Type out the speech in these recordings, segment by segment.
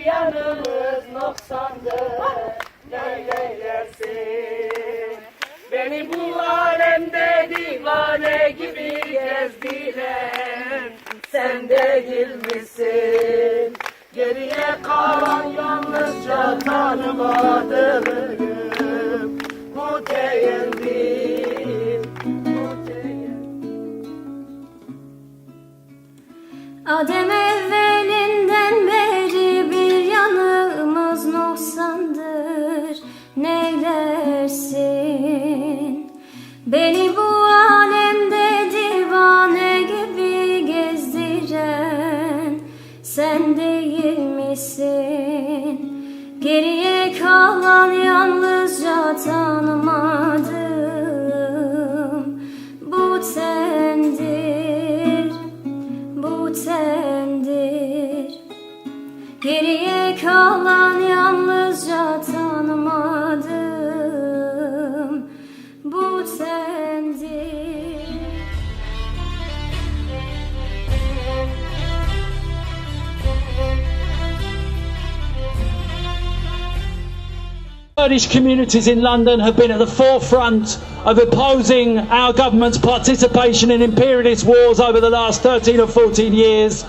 yanımız noksandır, neyleylersin? Beni bu alemde divane gibi gezdiren sen değil misin? Geriye kalan yalnızca tanımadığım bu değildir, bu değil. Adem evvelinden beri bir yanımız noksandır, neylersin? Beni bu alemde divane gibi gezdiren sen değil misin? Geriye kalan yalnızca tanımadığım bu tendir, bu tendir. Geriye kalan yalnızca tanımadığım bu tendir. Kurdish communities in London have been at the forefront of opposing our government's participation in imperialist wars over the last 13 or 14 years.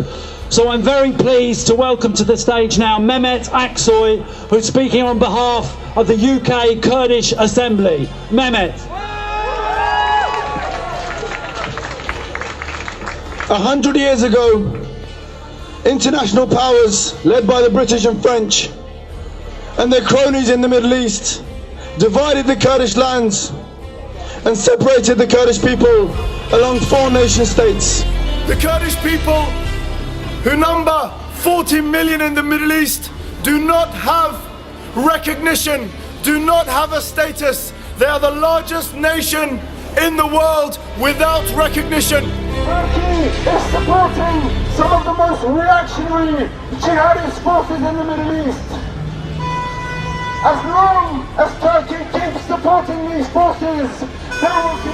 So I'm very pleased to welcome to the stage now Mehmet Aksoy, who's speaking on behalf of the UK Kurdish Assembly. Mehmet. 100 years ago, international powers led by the British and French and their cronies in the Middle East divided the Kurdish lands and separated the Kurdish people along 4 nation states. The Kurdish people, who number 40 million in the Middle East, do not have recognition, do not have a status. They are the largest nation in the world without recognition. Turkey is supporting some of the most reactionary jihadist forces in the Middle East. As long as Turkey keeps supporting these forces, there will be...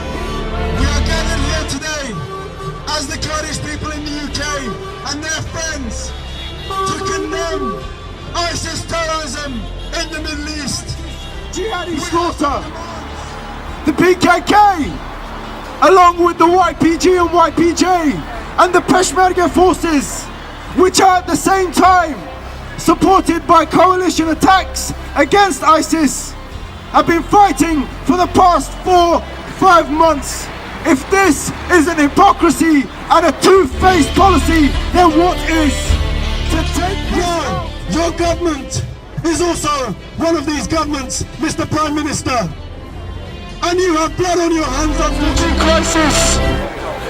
We are gathered here today as the Kurdish people in the UK and their friends to condemn ISIS terrorism in the Middle East. Jihadi slaughter. The PKK, along with the YPG and YPJ and the Peshmerga forces, which are at the same time supported by coalition attacks against ISIS, have been fighting for the past 4-5 months. If this is an hypocrisy and a two-faced policy, then what is? To take your government is also one of these governments, Mr. Prime Minister. And you have blood on your hands on the crisis.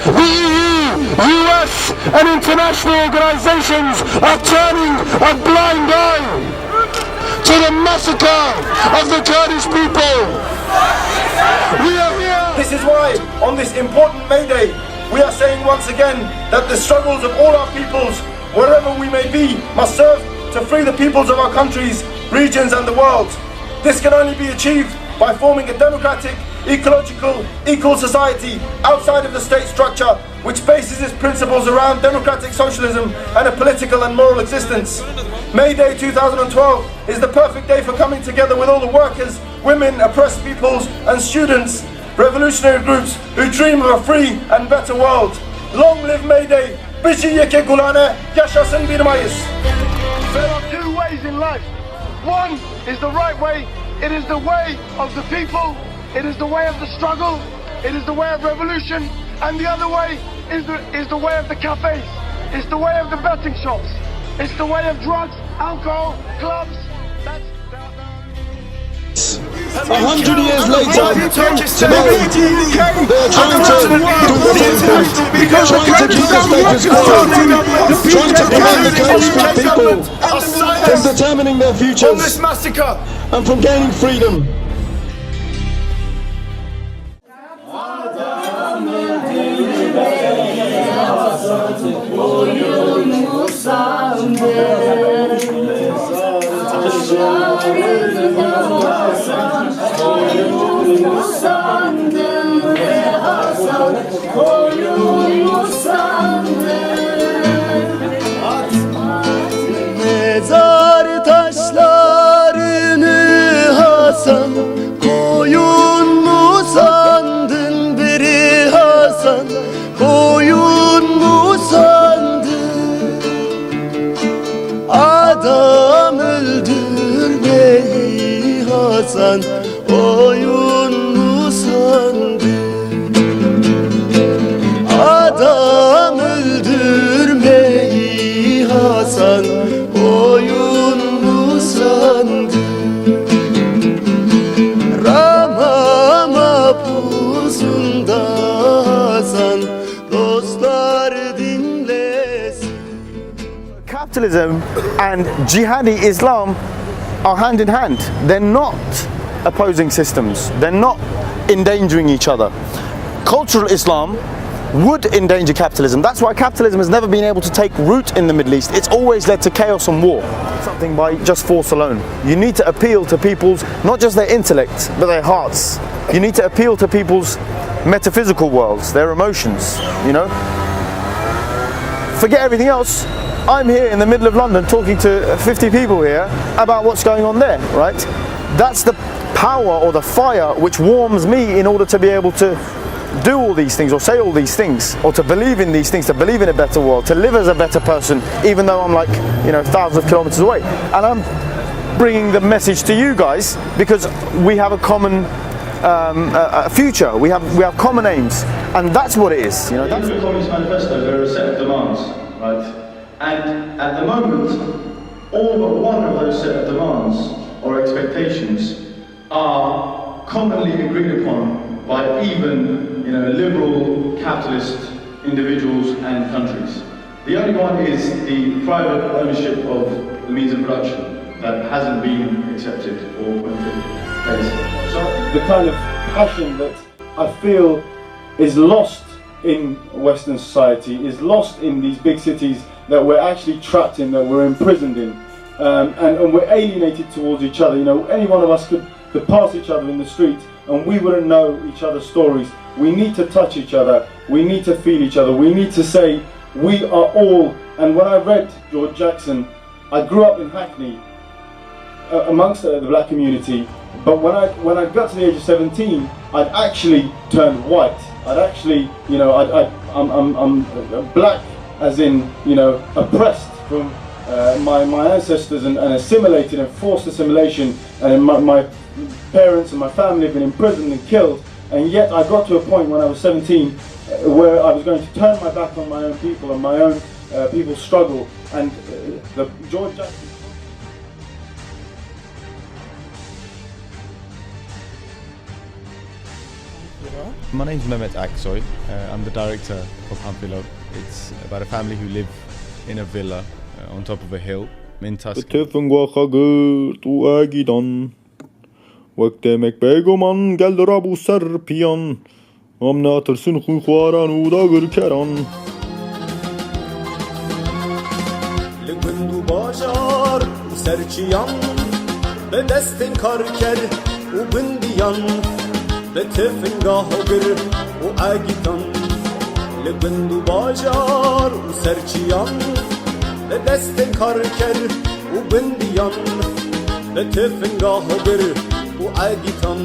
The EU, US and international organizations are turning a blind eye to the massacre of the Kurdish people. We are here. This is why, on this important May Day, we are saying once again that the struggles of all our peoples, wherever we may be, must serve to free the peoples of our countries, regions and the world. This can only be achieved by forming a democratic, ecological, equal society outside of the state structure, which bases its principles around democratic socialism and a political and moral existence. May Day 2012 is the perfect day for coming together with all the workers, women, oppressed peoples and students, revolutionary groups who dream of a free and better world. Long live May Day! Bizi yeke gulane, yaşasın 1 Mayıs! There are 2 ways in life. One is the right way. It is the way of the people. It is the way of the struggle. It is the way of revolution. And the other way is the way of the cafes. It's the way of the betting shops. It's the way of drugs, alcohol, clubs. 100 years later, today, they are trying to do the same thing, trying to keep the status quo, trying to prevent the Kurdish people from determining their futures and from gaining freedom. Mezar Adam öldürmeyi Hasan oyun mu sandı? Adam öldürmeyi Hasan oyun mu sandı? Rama mapusunda Hasan dostlar dinlesin. Capitalism and jihadi Islam are hand in hand. They're not opposing systems. They're not endangering each other. Cultural Islam would endanger capitalism. That's why capitalism has never been able to take root in the Middle East. It's always led to chaos and war. Something by just force alone. You need to appeal to people's, not just their intellect, but their hearts. You need to appeal to people's metaphysical worlds, their emotions, you know? Forget everything else. I'm here in the middle of London talking to 50 people here about what's going on there, right? That's the power or the fire which warms me in order to be able to do all these things or say all these things or to believe in these things, to believe in a better world, to live as a better person, even though I'm like, you know, thousands of kilometers away. And I'm bringing the message to you guys because we have a common future. We have common aims, and that's what it is. You know, in the Communist Manifesto, there are a set of demands, right? And at the moment, all but one of those set of demands or expectations are commonly agreed upon by even, you know, liberal capitalist individuals and countries. The only one is the private ownership of the means of production that hasn't been accepted or put in place. So the kind of passion that I feel is lost in Western society, is lost in these big cities that we're actually trapped in, that we're imprisoned in, and we're alienated towards each other. You know, any one of us could pass each other in the street and we wouldn't know each other's stories. We need to touch each other, we need to feel each other, we need to say we are all. And when I read George Jackson, I grew up in Hackney amongst the black community, but when I got to the age of 17, I'd actually turned white. I'd actually, you know, I'm black as in, you know, oppressed from my ancestors and assimilated and forced assimilation, and my parents and my family have been imprisoned and killed, and yet I got to a point when I was 17 where I was going to turn my back on my own people and my own people's struggle, and the George Jackson. My name's Mehmet Aksoy. I'm the director of Pampilo. It's about a family who live in a villa on top of a hill in Tuscany. وقت demek begoman gel rabu serpian amna tırsın khwaran uda keran Lgundu bajar serchiyan be destin karker u bindiyan be tefingah bir u agitan Lgundu bajar serchiyan be destin karker u bindiyan be tefingah bir u agitan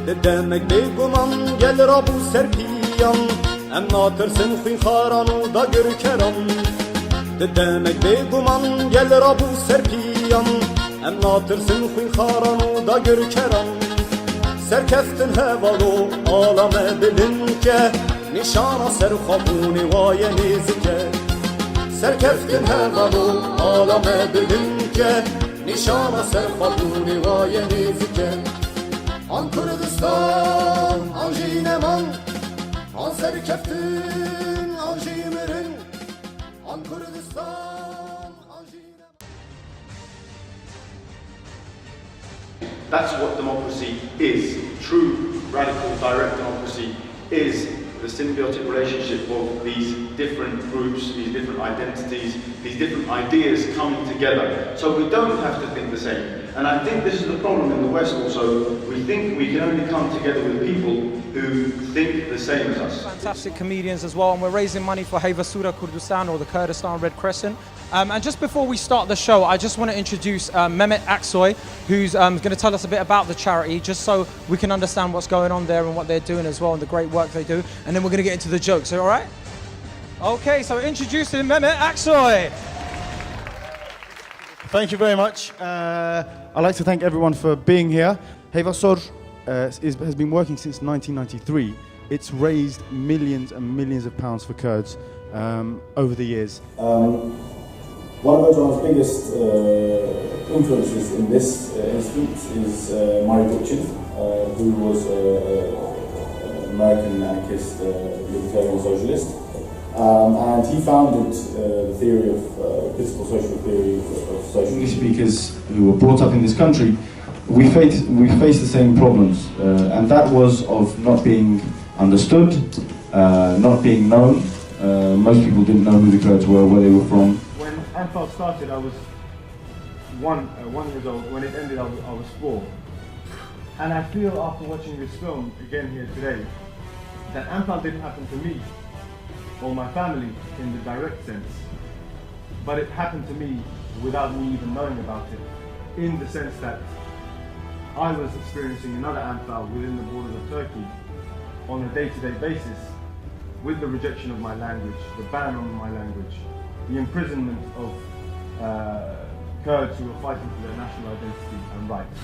de demek beguman gel rabu serpiyan em natırsın kharan u da keran de demek beguman gel rabu serpiyan em natırsın kharan u da keran serkeftin hevalu alame bilinke nişana serxabuni vaye nizike serkeftin hevalu alame bilinke nişana serxabuni vaye nizike An Kurdistan, an jineman An serkeftin, an jimirin An Kurdistan, an jineman That's what democracy is. True, radical, direct democracy is the symbiotic relationship of these different groups, these different identities, these different ideas coming together. So we don't have to think the same. And I think this is the problem in the West also. We think we can only come together with people who think the same as us. Fantastic comedians as well, and we're raising money for Hayvasura Kurdistan, or the Kurdistan Red Crescent. And just before we start the show, I just want to introduce Mehmet Aksoy, who's going to tell us a bit about the charity, just so we can understand what's going on there and what they're doing as well, and the great work they do. And then we're going to get into the jokes. All right? Okay, so introducing Mehmet Aksoy. Thank you very much. I'd like to thank everyone for being here. Heyvasor has been working since 1993. It's raised millions and millions of pounds for Kurds over the years. One of Erdogan's biggest influences in this instance is Mari Dukchin, who was an American anarchist, libertarian socialist. And he founded the theory of critical social theory of social. English speakers who were brought up in this country, we face the same problems, and that was of not being understood, not being known. Most people didn't know who the Kurds were, where they were from. When Anfal started, I was one years old. When it ended, I was 4. And I feel after watching this film again here today that Anfal didn't happen to me or my family in the direct sense, but it happened to me without me even knowing about it, in the sense that I was experiencing another Anfal within the borders of Turkey on a day-to-day basis, with the rejection of my language, the ban on my language, the imprisonment of Kurds who were fighting for their national identity and rights.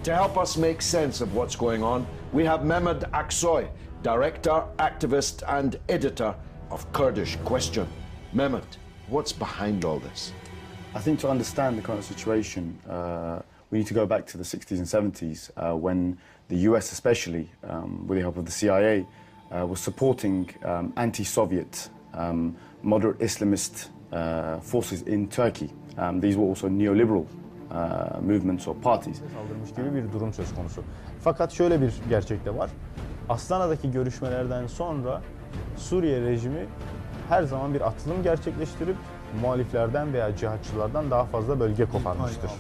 To help us make sense of what's going on, we have Mehmet Aksoy, director, activist and editor of Kurdish Question. Mehmet, what's behind all this? I think to understand the current situation, we need to go back to the 60s and 70s when the US especially, with the help of the CIA, was supporting anti-Soviet, moderate Islamist forces in Turkey. These were also neoliberal movements or parties. Saldırmış gibi bir durum söz konusu. Fakat şöyle bir gerçek de var. Astana'daki görüşmelerden sonra Suriye rejimi her zaman bir atılım gerçekleştirip muhaliflerden veya cihatçılardan daha fazla bölge koparmıştır.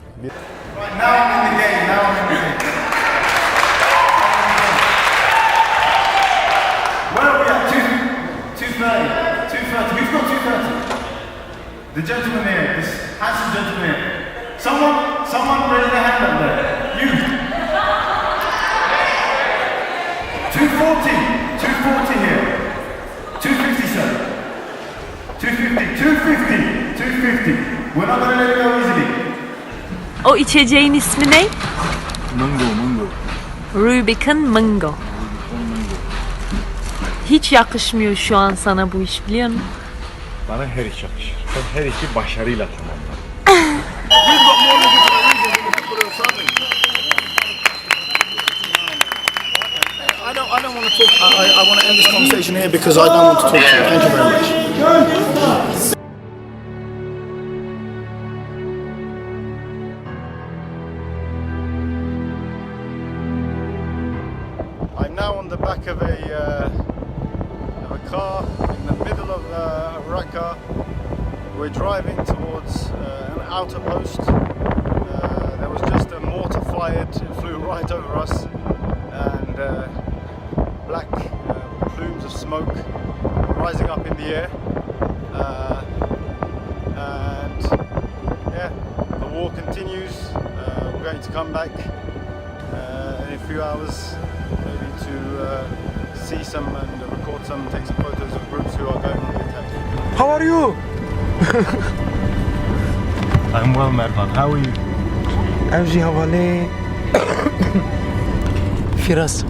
The gentleman here, this handsome gentleman here. Someone raise their hand up there. You. 240 here. 250, sir. 250. We're not gonna let it go easily. O içeceğin ismi ne? Mango. Rubicon Mango. Hiç yakışmıyor şu an sana bu iş, biliyor musun? Bana her iş yakışır. Ben her işi başarıyla tamamlarım. I don't want to talk. I want to end this conversation here because I don't want to talk to you. Thank you very much. I'm now on the back of a car in the middle of Raqqa. We're driving towards an outer post. There was just a mortar fired, it flew right over us, and black plumes of smoke rising up in the air. And yeah, the war continues. We're going to come back in a few hours, maybe to see some and record some, take some photos of groups who are going on the attack. How are you? I'm well, Mervan. How are you? أمشي حوالي فراس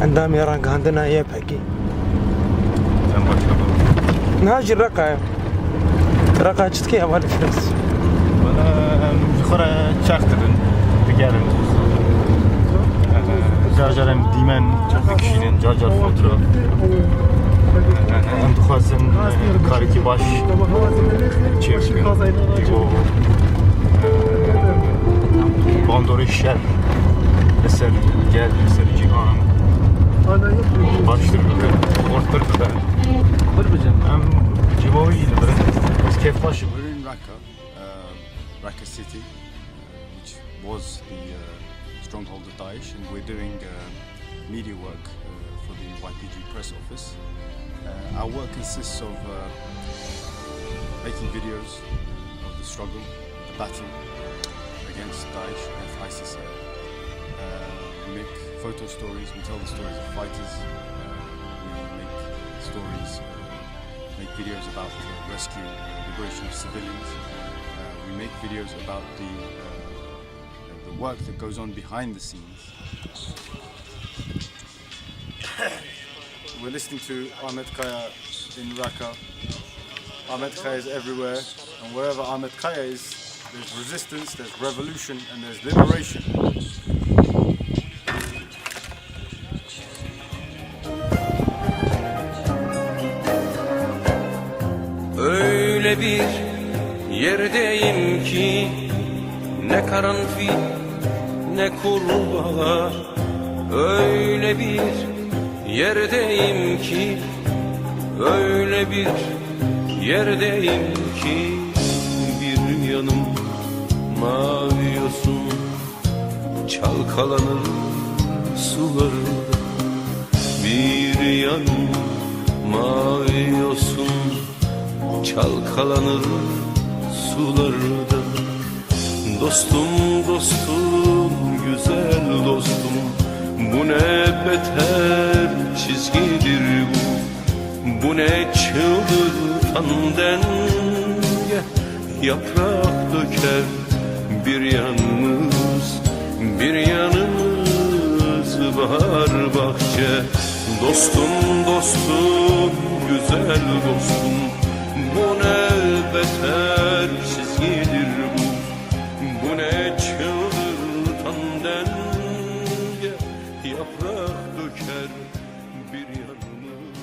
عندما يراك عندنا إياب حكي نهاجي الرقة تشتكي حوالي فراس Bana yukarı çaktırın. Bir gelin. Carcarım dimen çaktı kişinin carcar fotoğraf. Em dixwazim karikî baş çêbikin û bandorê şer li ser gel li ser cîhan baştir bibe xortir bibe em civavî li birin ez kêf baş. We're in Raqqa, Raqqa city, which was the stronghold of Daesh, and we're doing media work for the YPG press office. Our work consists of making videos of the struggle, the battle against Daesh and ISIS. We make photo stories, we tell the stories of fighters, we make stories, make videos about rescue, liberation of civilians. We We make videos about the work that goes on behind the scenes. We're listening to Ahmet Kaya in Raqqa. Ahmet Kaya is everywhere, and wherever Ahmet Kaya is, there's resistance, there's revolution, and there's liberation. Öyle bir yerdeyim ki ne karanfil ne kurbağa. Öyle bir yerdeyim ki, öyle bir yerdeyim ki, bir yanım mavi yosun çalkalanır sularında. Bir yanım mavi yosun çalkalanır sularda. Dostum, dostum, güzel dostum, bu ne beter çizgidir bu. Bu ne çıldırtan denge, yaprak döker bir yanımız, bir yanımız bahar bahçe. Dostum, dostum, güzel dostum, bu ne beter çizgidir bu. Bu ne çıldırtan denge, yaprak döker bir yanımız.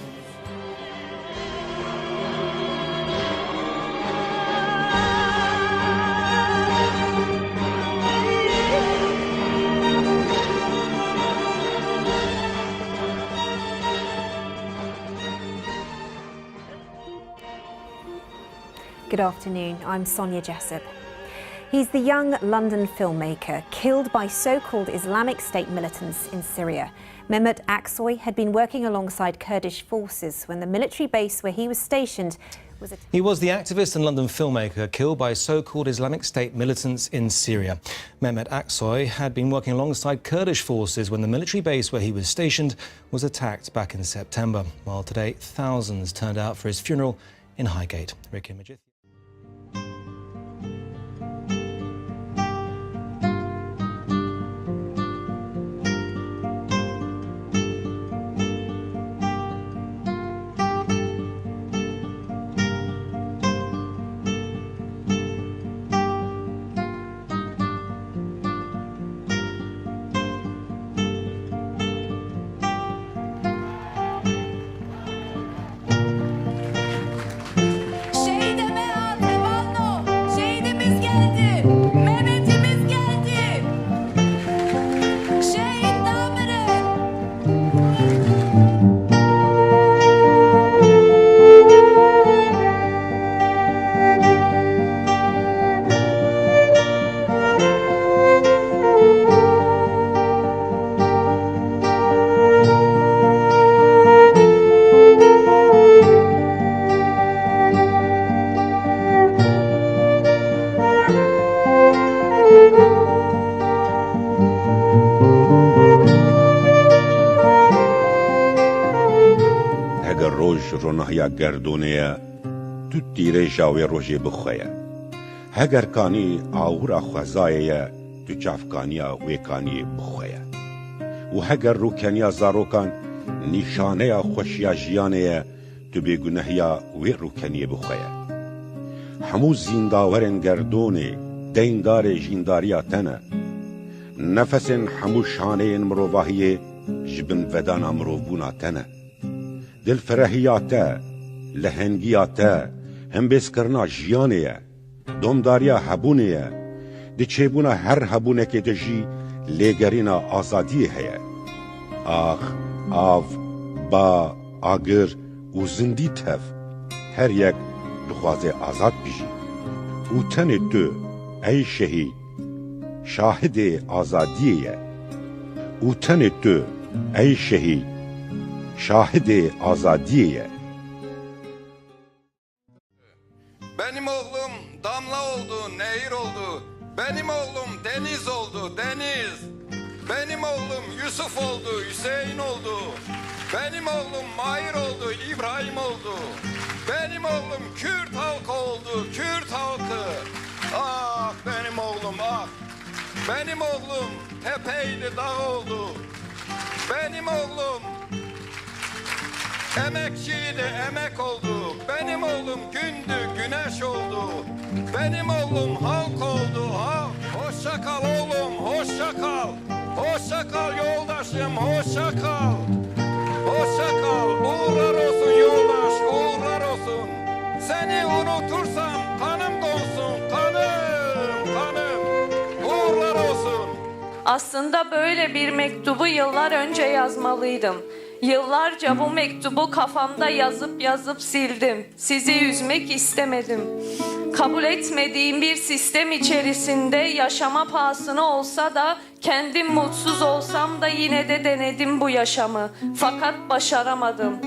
Good afternoon, I'm Sonia Jessup. He's the young London filmmaker killed by so-called Islamic State militants in Syria. Mehmet Aksoy had been working alongside Kurdish forces when the military base where he was stationed was attacked. He was the activist and London filmmaker killed by so-called Islamic State militants in Syria. Mehmet Aksoy had been working alongside Kurdish forces when the military base where he was stationed was attacked back in September. While today, thousands turned out for his funeral in Highgate. Ricky Majid. ڕۆژ گردونەیە تو تیرە ژاوێ ڕۆژێ بخۆیە هەگەر کانی ئاورا خوەزایەیە تو چافکانیا وێکانی بخۆیە و هەگەر ڕووکەنیا زارۆکان نیشانەیە خۆشییا ژیانەیە تو بێگونەهیا وێ ڕووکەنیە بخۆیە هەموو زینداوەرن گردونێ دەیندارێ ژینداریا تەنە نەفەسن هەموو شانەیەن مرۆڤاهیێ ji bin vedana mirovbûna te ne. Dilferehiya te, lehengiya te, hembêzkirina jiyanê ye, domdariya hebûnê ye, di çêbûna her hebûnekê de jî lêgerîna azadiyê heye. Ax, av, ba, agir û zindî tev, her yek dixwaze azad bijî. û tenê tu, ey şehîd, şahidê azadiyê ye. û tenê tu, ey şehîd, şahidê azadiyê ye. Benim oğlum damla oldu, nehir oldu. Benim oğlum deniz oldu, deniz. Benim oğlum Yusuf oldu, Hüseyin oldu. Benim oğlum Mahir oldu, İbrahim oldu. Benim oğlum Kürt halkı oldu, Kürt halkı. Benim oğlum tepeydi dağ oldu. Benim oğlum emekçiydi emek oldu. Benim oğlum gündü güneş oldu. Benim oğlum halk oldu. Ha, hoşça kal oğlum, hoşça kal. Hoşça kal yoldaşım, hoşça kal. Hoşça kal, uğurlar olsun yoldaş, uğurlar olsun. Seni unutursam kanım donsun, kanım. Uğurlar olsun. Aslında böyle bir mektubu yıllar önce yazmalıydım. Yıllarca bu mektubu kafamda yazıp sildim. Sizi üzmek istemedim. Kabul etmediğim bir sistem içerisinde yaşama pahasına olsa da kendim mutsuz olsam da yine de denedim bu yaşamı. Fakat başaramadım.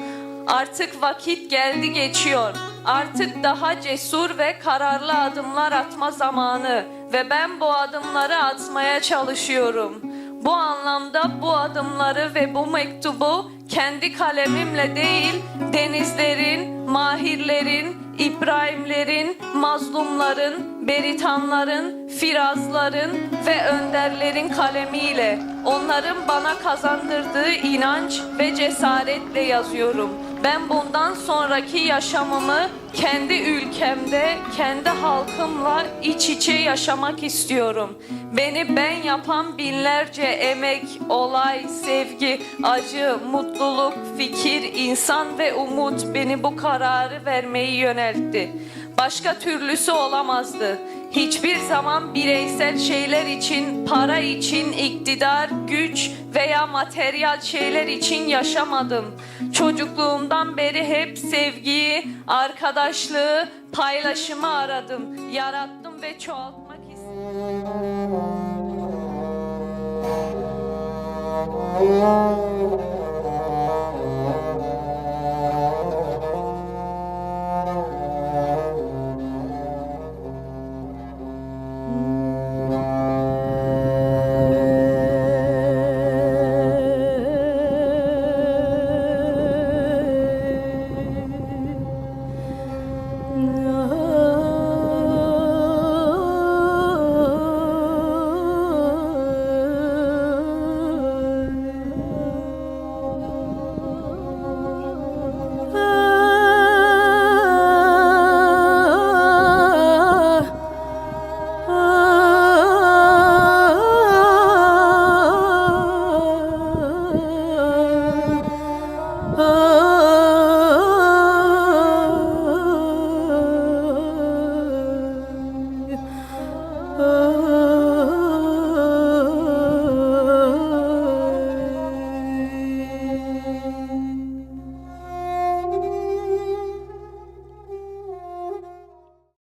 Artık vakit geldi geçiyor. Artık daha cesur ve kararlı adımlar atma zamanı ve ben bu adımları atmaya çalışıyorum. Bu anlamda bu adımları ve bu mektubu kendi kalemimle değil, denizlerin, mahirlerin, İbrahimlerin, mazlumların, beritanların, firazların ve önderlerin kalemiyle, onların bana kazandırdığı inanç ve cesaretle yazıyorum. Ben bundan sonraki yaşamımı kendi ülkemde, kendi halkımla iç içe yaşamak istiyorum. Beni ben yapan binlerce emek, olay, sevgi, acı, mutluluk, fikir, insan ve umut beni bu kararı vermeyi yöneltti. Başka türlüsü olamazdı. Hiçbir zaman bireysel şeyler için, para için, iktidar, güç veya materyal şeyler için yaşamadım. Çocukluğumdan beri hep sevgiyi, arkadaşlığı, paylaşımı aradım, yarattım ve çoğaltmak istedim.